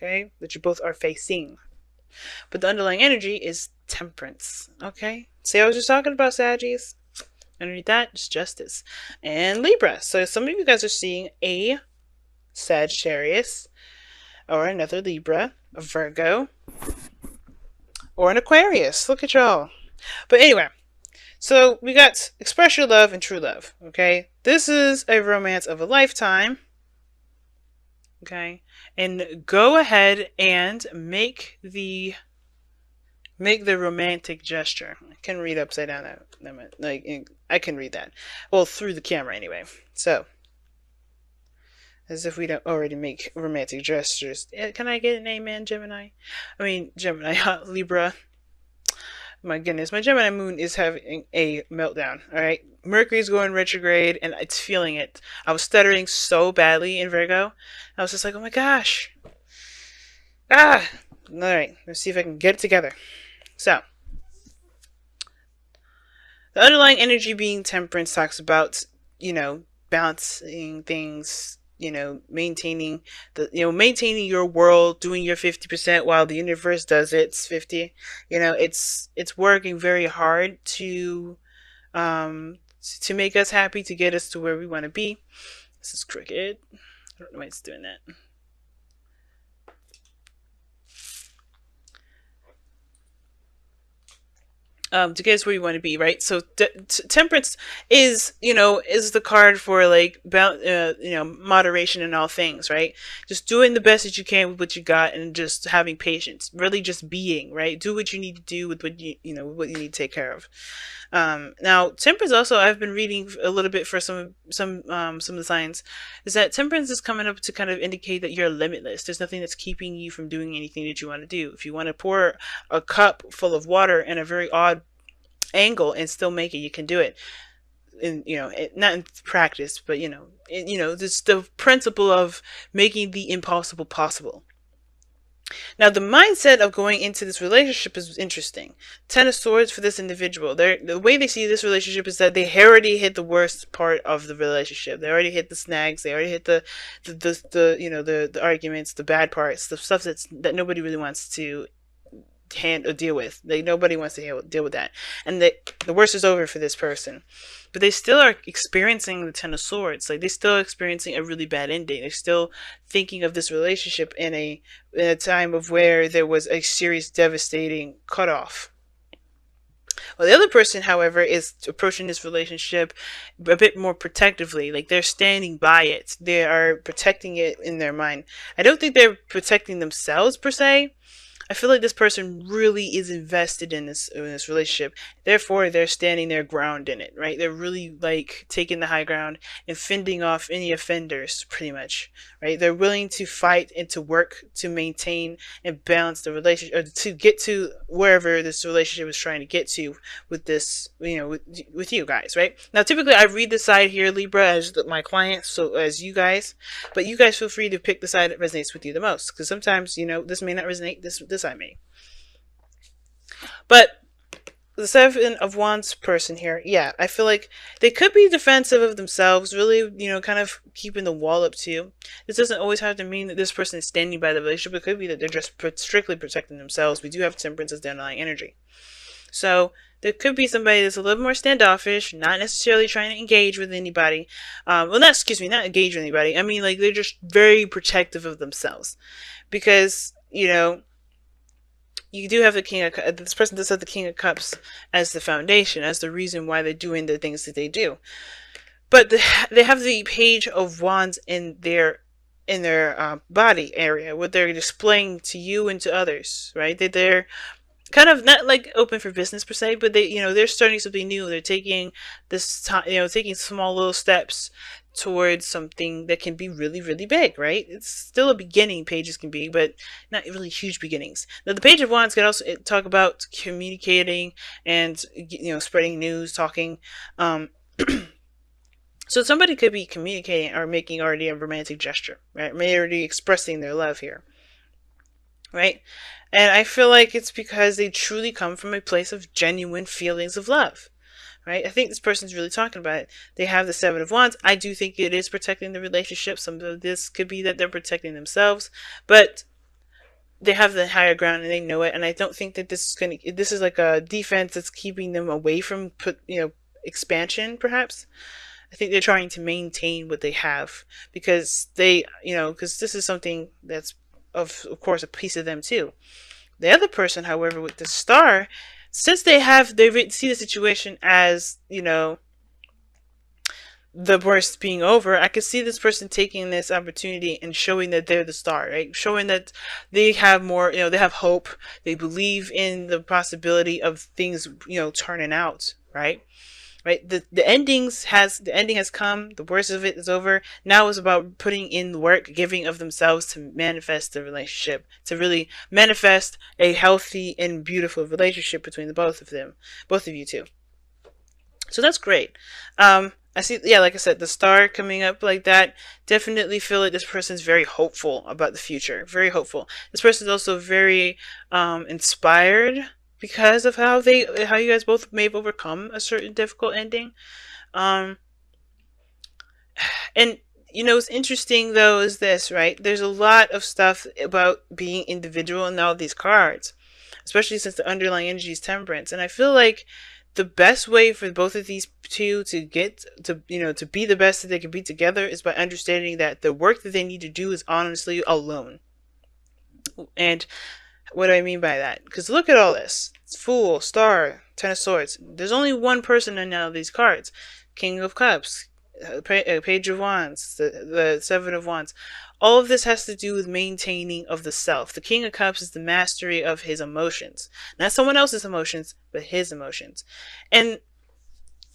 okay, that you both are facing. But the underlying energy is temperance, okay? See, I was just talking about Saggies. Underneath that is justice and Libra. So some of you guys are seeing a Sagittarius or another Libra, a Virgo, or an Aquarius. Look at y'all. But anyway, so we got express your love and true love, okay? This is a romance of a lifetime, okay? And go ahead and make the romantic gesture. I can read upside down. Like I can read that. Well, through the camera anyway. So, as if we don't already make romantic gestures. Can I get an amen, Gemini? I mean, Gemini, Libra. My goodness, my Gemini moon is having a meltdown. All right, Mercury's going retrograde, and it's feeling it. I was stuttering so badly in Virgo. I was just like, oh my gosh. All right, let's see if I can get it together. So, the underlying energy being temperance talks about, balancing things, maintaining maintaining your world, doing your 50% while the universe does its 50. It's working very hard to make us happy, to get us to where we want to be. This is crooked. I don't know why it's doing that. To get us where you want to be, right? So temperance is the card for like moderation in all things, right? Just doing the best that you can with what you got, and just having patience. Really, just being, right? Do what you need to do with what what you need to take care of. Now, temperance also, I've been reading a little bit for some of the signs, is that temperance is coming up to kind of indicate that you're limitless. There's nothing that's keeping you from doing anything that you want to do. If you want to pour a cup full of water in a very odd angle and still make it, you can do it. In not in practice, but this the principle of making the impossible possible. Now, the mindset of going into this relationship is interesting. Ten of Swords for this individual. The way they see this relationship is that they already hit the worst part of the relationship. They already hit the snags. They already hit the arguments, the bad parts, the stuff that nobody really wants to deal with. Nobody wants to deal with that. And the worst is over for this person. But they still are experiencing the Ten of Swords. Like, they're still experiencing a really bad ending. They're still thinking of this relationship in a time of where there was a serious, devastating cutoff. Well, the other person, however, is approaching this relationship a bit more protectively. Like, they're standing by it. They are protecting it in their mind. I don't think they're protecting themselves, per se. I feel like this person really is invested in this relationship. Therefore, they're standing their ground in it, right? They're really like taking the high ground and fending off any offenders, pretty much, right? They're willing to fight and to work to maintain and balance the relationship, or to get to wherever this relationship is trying to get to with this, with you guys, right? Now, typically, I read the side here, Libra, as my client, so as you guys, but you guys feel free to pick the side that resonates with you the most, because sometimes, this may not resonate. This I may. But the Seven of Wands person here, yeah, I feel like they could be defensive of themselves, really, kind of keeping the wall up too. This doesn't always have to mean that this person is standing by the relationship. It could be that they're just strictly protecting themselves. We do have temperance as the underlying energy. So there could be somebody that's a little more standoffish, not necessarily trying to engage with anybody. Not engage with anybody. I mean, like, they're just very protective of themselves. Because, you do have the King of Cups. This person does have the King of Cups as the foundation, as the reason why they're doing the things that they do. But they have the Page of Wands in their body area, what they're displaying to you and to others, right? They're kind of not like open for business per se, but they're starting something new. They're taking this time, taking small little steps towards something that can be really, really big, right? It's still a beginning, pages can be, but not really huge beginnings. Now, the Page of Wands can also talk about communicating and, spreading news, talking. So somebody could be communicating or making already a romantic gesture, right? Already expressing their love here, right? And I feel like it's because they truly come from a place of genuine feelings of love. Right? I think this person's really talking about it. They have the Seven of Wands. I do think it is protecting the relationship. Some of this could be that they're protecting themselves. But they have the higher ground and they know it. And I don't think that this is like a defense that's keeping them away from expansion, perhaps. I think they're trying to maintain what they have because because this is something that's of course a piece of them too. The other person, however, with the star, since they see the situation as, the worst being over, I could see this person taking this opportunity and showing that they're the star, right? Showing that they have more, they have hope. They believe in the possibility of things, turning out, right? Right. The ending has come. The worst of it is over. Now it's about putting in the work, giving of themselves to manifest the relationship, to really manifest a healthy and beautiful relationship between the both of them, both of you two. So that's great. I see, yeah, like I said, the star coming up like that, definitely feel like this person's very hopeful about the future. Very hopeful. This person's also very inspired because of how you guys both may have overcome a certain difficult ending. Um, and what's interesting though is this, right? There's a lot of stuff about being individual in all these cards, especially since the underlying energy is temperance. And I feel like the best way for both of these two to get to be the best that they can be together is by understanding that the work that they need to do is honestly alone. And what do I mean by that? Because look at all this. It's Fool, Star, Ten of Swords. There's only one person in all these cards. King of Cups, Page of Wands, the Seven of Wands. All of this has to do with maintaining of the self. The King of Cups is the mastery of his emotions. Not someone else's emotions, but his emotions. And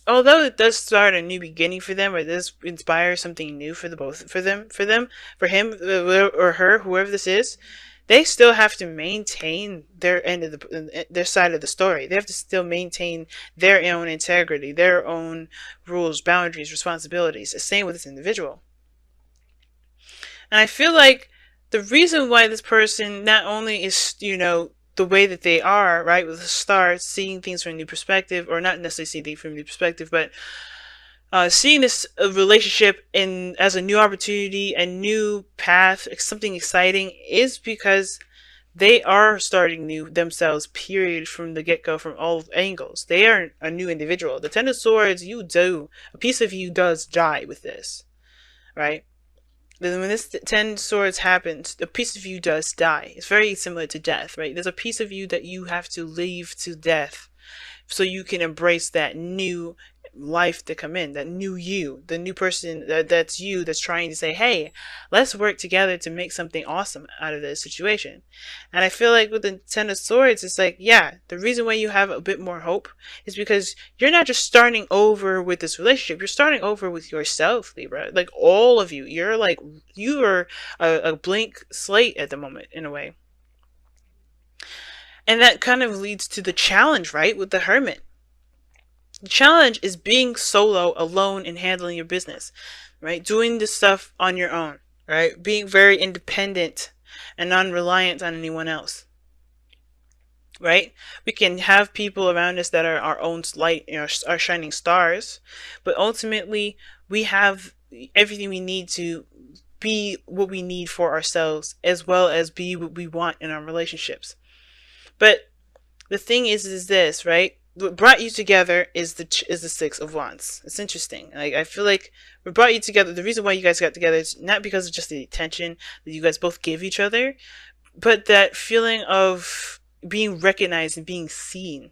although it does start a new beginning for them, or does inspire something new for for him or her, whoever this is, they still have to maintain their end of their side of the story. They have to still maintain their own integrity, their own rules, boundaries, responsibilities. The same with this individual. And I feel like the reason why this person not only is, the way that they are, right, with the stars, seeing things from a new perspective, or not necessarily seeing things from a new perspective, but seeing this relationship as a new opportunity, a new path, something exciting, is because they are starting new themselves, period, from the get-go, from all angles. They are a new individual. The Ten of Swords, a piece of you does die with this, right? Then when this Ten Swords happens, a piece of you does die. It's very similar to death, right? There's a piece of you that you have to leave to death so you can embrace that new life to come in, that new you, the new person that's you, that's trying to say, hey, let's work together to make something awesome out of this situation. And I feel like with the Ten of Swords, it's like, yeah, the reason why you have a bit more hope is because you're not just starting over with this relationship, you're starting over with yourself, Libra. Like all of you, you are a blank slate at the moment, in a way. And that kind of leads to the challenge, right, with the Hermit. The challenge is being solo, alone, and handling your business, right? Doing this stuff on your own, right? Being very independent and non-reliant on anyone else, right? We can have people around us that are our own light, our shining stars, but ultimately we have everything we need to be what we need for ourselves, as well as be what we want in our relationships. But the thing is this, right? What brought you together is the Six of Wands. It's interesting. I feel like what brought you together, the reason why you guys got together is not because of just the attention that you guys both give each other, but that feeling of being recognized and being seen.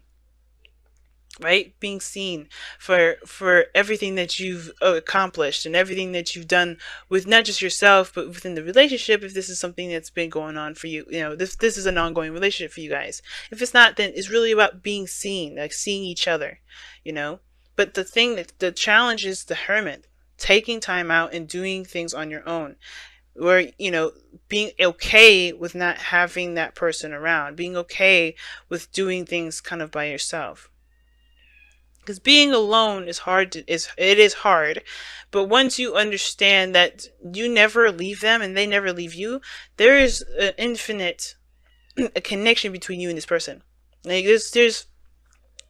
Right? Being seen for everything that you've accomplished and everything that you've done with not just yourself, but within the relationship. If this is something that's been going on for you, this is an ongoing relationship for you guys. If it's not, then it's really about being seen, like seeing each other, But the challenge is the Hermit, taking time out and doing things on your own. Where, being okay with not having that person around, being okay with doing things kind of by yourself. Because being alone is hard. It is hard, but once you understand that you never leave them and they never leave you, there is an infinite a connection between you and this person. Like there's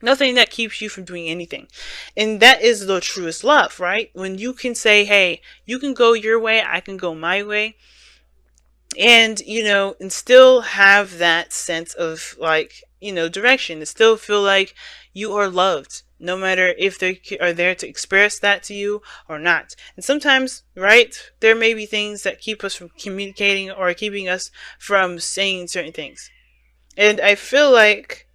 nothing that keeps you from doing anything, and that is the truest love, right? When you can say, "Hey, you can go your way, I can go my way," and and still have that sense of like direction, to still feel like you are loved, no matter if they are there to express that to you or not. And sometimes, right, there may be things that keep us from communicating or keeping us from saying certain things. And I feel like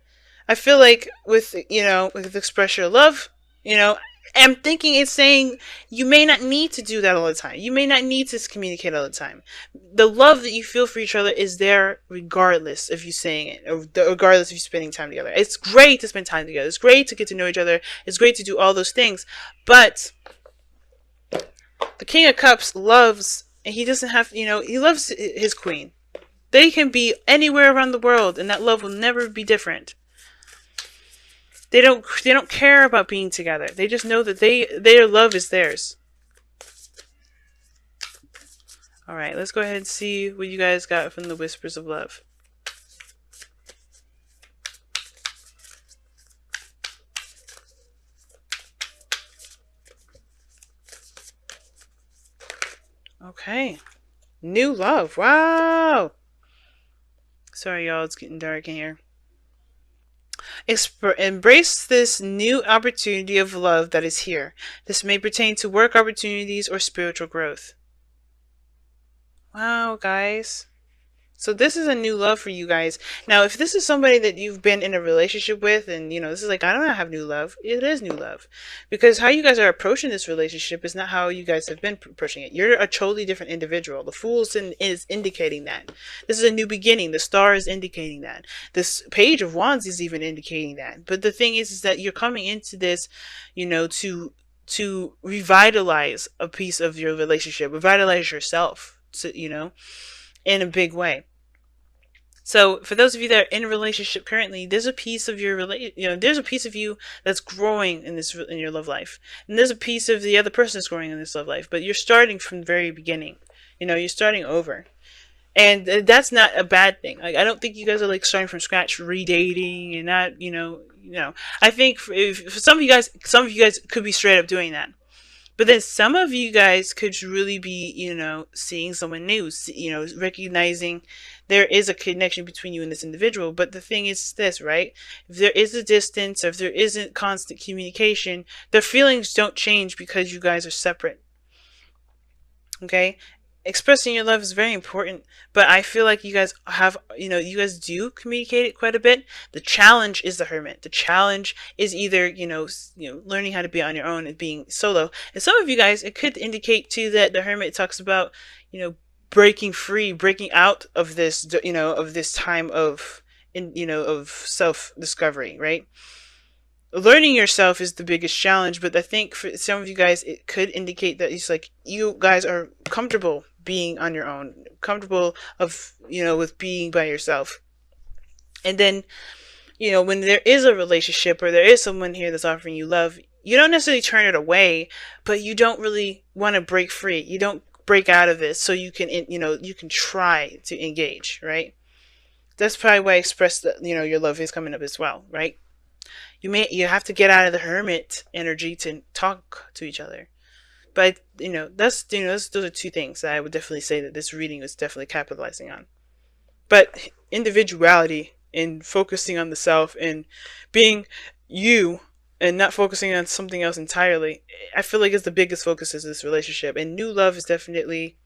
with with express your love, you know, I'm thinking it's saying you may not need to do that all the time. You may not need to communicate all the time. The love that you feel for each other is there regardless of you saying it, or regardless of you spending time together. It's great to spend time together. It's great to get to know each other. It's great to do all those things. But the King of Cups loves, and he doesn't have, he loves his queen. They can be anywhere around the world, and that love will never be different. They don't care about being together. They just know that their love is theirs. All right, let's go ahead and see what you guys got from the Whispers of Love. Okay. New love. Wow. Sorry, y'all. It's getting dark in here. Embrace this new opportunity of love that is here. This may pertain to work opportunities or spiritual growth. Wow, guys. So this is a new love for you guys. Now, if this is somebody that you've been in a relationship with, and this is like, I don't have new love. It is new love, because how you guys are approaching this relationship is not how you guys have been approaching it. You're a totally different individual. The Fool is indicating that this is a new beginning. The Star is indicating that. This Page of Wands is even indicating that. But the thing is that you're coming into this, to revitalize a piece of your relationship, revitalize yourself, in a big way. So for those of you that are in a relationship currently, there's a piece of there's a piece of you that's growing in your love life, and there's a piece of the other person that's growing in this love life. But you're starting from the very beginning. You're starting over, and that's not a bad thing. Like, I don't think you guys are like starting from scratch, redating, and not I think for some of you guys could be straight up doing that. But then some of you guys could really be, seeing someone new, recognizing there is a connection between you and this individual. But the thing is this, right? If there is a distance, or if there isn't constant communication, the feelings don't change because you guys are separate. Okay? Expressing your love is very important, but I feel like you guys have, you guys do communicate it quite a bit. The challenge is the Hermit. The challenge is either, learning how to be on your own and being solo. And some of you guys, it could indicate too that the Hermit talks about, breaking free, breaking out of this, of this time of, of self-discovery, right? Learning yourself is the biggest challenge, but I think for some of you guys, it could indicate that it's like you guys are comfortable being on your own, comfortable with being by yourself. And then, when there is a relationship or there is someone here that's offering you love, you don't necessarily turn it away, but you don't really want to break free. You don't break out of it so you can, you can try to engage, right? That's probably why I expressed that, your love is coming up as well, right? You have to get out of the Hermit energy to talk to each other. But those are two things that I would definitely say that this reading was definitely capitalizing on. But individuality and focusing on the self and being you and not focusing on something else entirely, I feel like is the biggest focus of this relationship. And new love is definitely